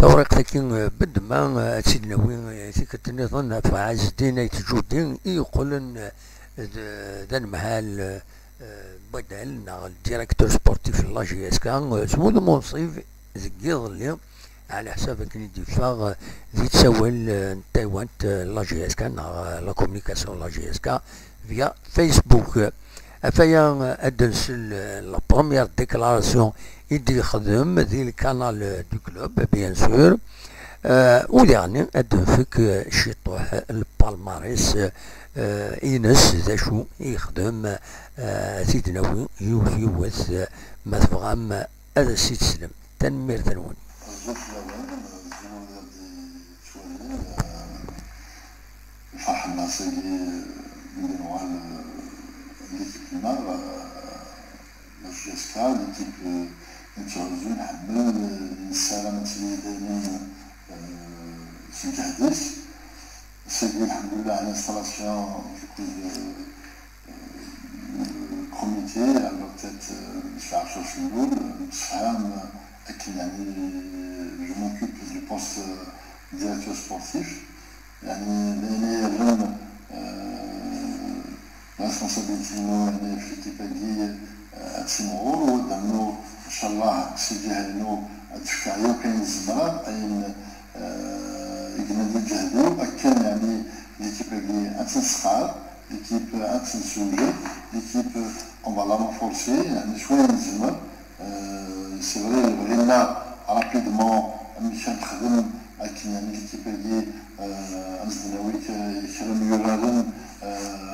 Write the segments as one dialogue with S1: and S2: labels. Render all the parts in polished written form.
S1: توريق لكن بد ما سيدنا وين كتنظن فعز الدين يتجودين يقولن ذا المحل بدل الديريكتور سبورتيف لا جي اس كان سمود منصف زكيض اللي على حساب كني دفاع ذي تسوي تايوان لا جي اس كان لا كومونيكاسيون لا جي اس كا فيا فيسبوك افيا ادرس لا بروميير ديكلاراسيون يدي يخدم ذي الكانال دو كلوب بيان سور وديعني ادفك شيطوح البالماريس إينس ذا شو يخدم سيدنا وين يوث ما تفغام هذا السيد سلم تنمير تنون
S2: الفرحة الناصري نديرو على ليكيب المغرب جي اس كا ليكيب نتعوزو نحمل السلامة دايما في التحديث سيدي الحمد لله على l'installation du comité alors peut-être مش عارف شو نقول بصفام أكيد يعني je m'occupe du poste directeur sportif يعني لأني اليوم responsabilité يعني في الاتفاقية تسمعوا ودعموا إن شاء الله سيدي هينو تفكعيو كاين الزمرة أين يقدر يجهدوا أكن يعني l'équipe est intrinsèquement l'équipe intrinsèquement l'équipe on va la renforcer يعني شوية نزمر c'est vrai بغينا rapidement مشان نخدم أكن يعني l'équipe اللي أنزلناوي كيخدم يورالن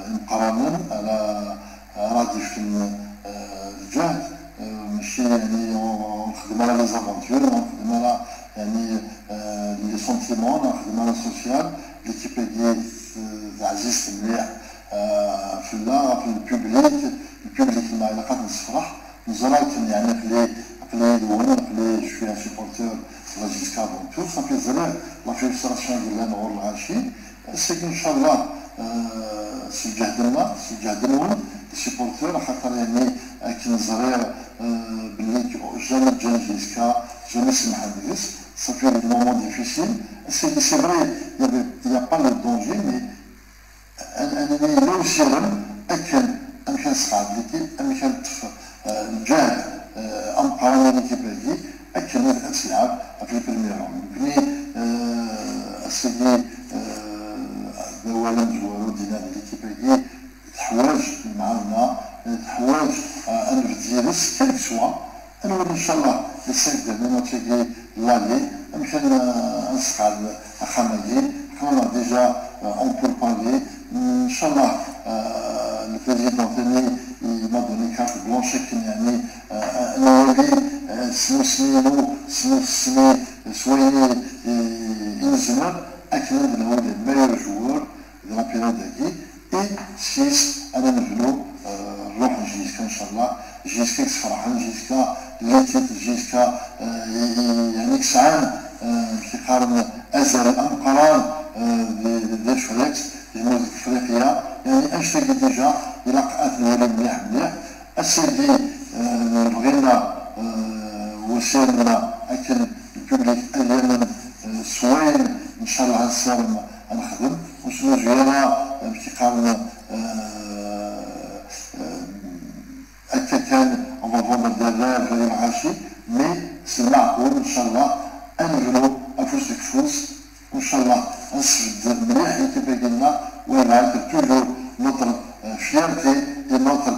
S2: مقارنة على رادف الجهد ماشي يعني نخدم على لي زافونتور نخدم على يعني لي سونتيمون نخدم على السوسيال ليكيب ديال عزيز مليح في البوبليك مع علاقات نصفرح نزرعت يعني قلي دون قلي شويه سيبورتور لا جيسكا فونتور صافي زرع لا فيستراسيون ديال نور الغاشي سي ان شاء الله سجهدنا السيبورتور خاطر يعني كي نزرع باللي جامي جيسكا جامي سمح ندرس ça fait des moments difficiles. C'est vrai, il n'y a pas le danger, mais أنا يوصلن أمكن صعب لكي أمكن الجهد أمقارنة لكي بلدي أكن الأسلعب في البرميرون بني السيدي أولا جوارو دينا لكي بلدي تحواج معاونا تحواج أنا بديرس كيف سوا أنا إن شاء الله السيد دابا تيجي l'année, déjà on peut parler. Inch'Allah, le président Tani m'a donné carte blanche qui soyez les meilleurs joueurs de la période d'Agui et 6 à نروح جيسكا ان شاء الله جيسكا فرحان جيسكا لاتيت جيسكا يعني كسعان في قارن ازل امقران ديال فريكس ديال افريقيا يعني انشتاق ديجا الى قعات نولي مليح السيدي بغينا وسالنا اكن البوبليك اليمن سوين ان شاء الله غنسالم غنخدم وشنو جينا في قارن كان on va vendre derrière في العاشي mais c'est معقول ان شاء الله انجلو افوس كفوس وان شاء الله نسجد مليح يتبقى لنا ويبعث توجور نوتر فيرتي اي نوتر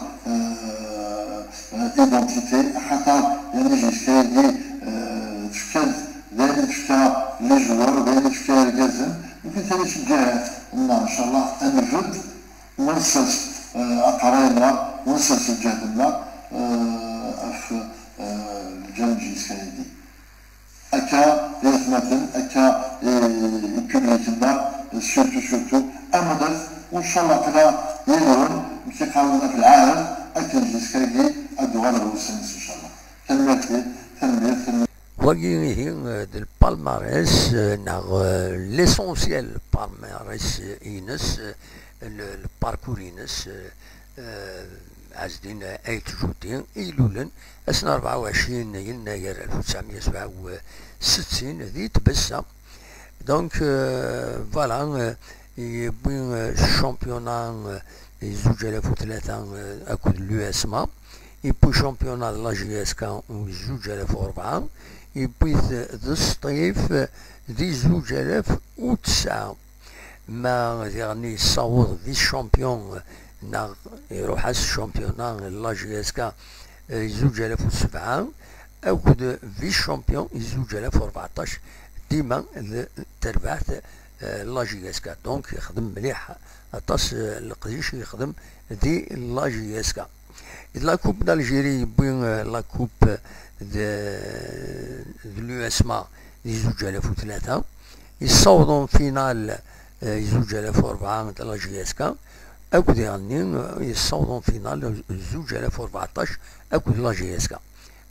S2: ايدونتيتي حتى يعني جيسكا اللي تفكاد دايما تفكا لي جوار دايما تفكا الكازن يمكن ثاني تشجع ان شاء الله انجد ونسس اقراينا ونسس الجهدنا في الجانب الجنسي أكا يثمثل أكا يبوبليكنا سورتو أمدت وإن شاء الله كلا يلون كي قالنا في العالم أكا الجنسي أدوغال الوسنس إن شاء الله تنمية
S1: وجيني البالماريس ناغ ليسونسيال بالماريس إينس الباركور إينس عز الدين آيت جودي إيلولا أسنى 24 يناير 1967 ذي تبسة. دونك فوالا يبوي الشامبيونا 2003 أكد لو اسما، يبوي شامبيونا لا جي اس كا 2004، يبوي ذا الصيف ذي 2009 ما يعني صوت ذي الشامبيون يروح على الشامبيونا لا جي اس كا 2007 أكد في الشامبيون 2014 ديما تربحت لا جي اس كا. دونك يخدم مليح اطاس القديش يخدم دي لا جي اس كا. لا كوب دالجيري يبوي لا كوب لو اسما 2003 يصوضون فينال 2004 لا جي اس كا، اكد يعني يصوضون فينال 2014 اكد لا جي اس كا.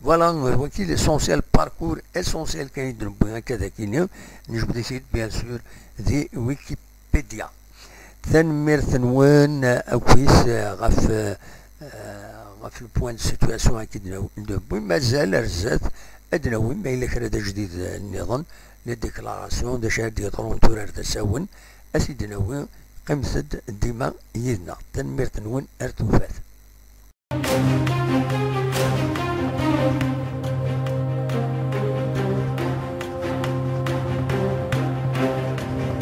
S1: فوالا هو كي ليسونسيال باركور اسونسيال كاين يدربو هكذا كاين نجبد سيت بيان سور دي ويكيبيديا. تنميرت نوان اكويس غاف البوان دو سيتواسيون اكيد ندبوي مازال رزات ادناوي ما الا كرا جديد النظام لي ديكلاراسيون دا شاد يطرون تورار تساون اسيد ناوي قمصد ديما يدنا. تنميرت نوان ارتوفات.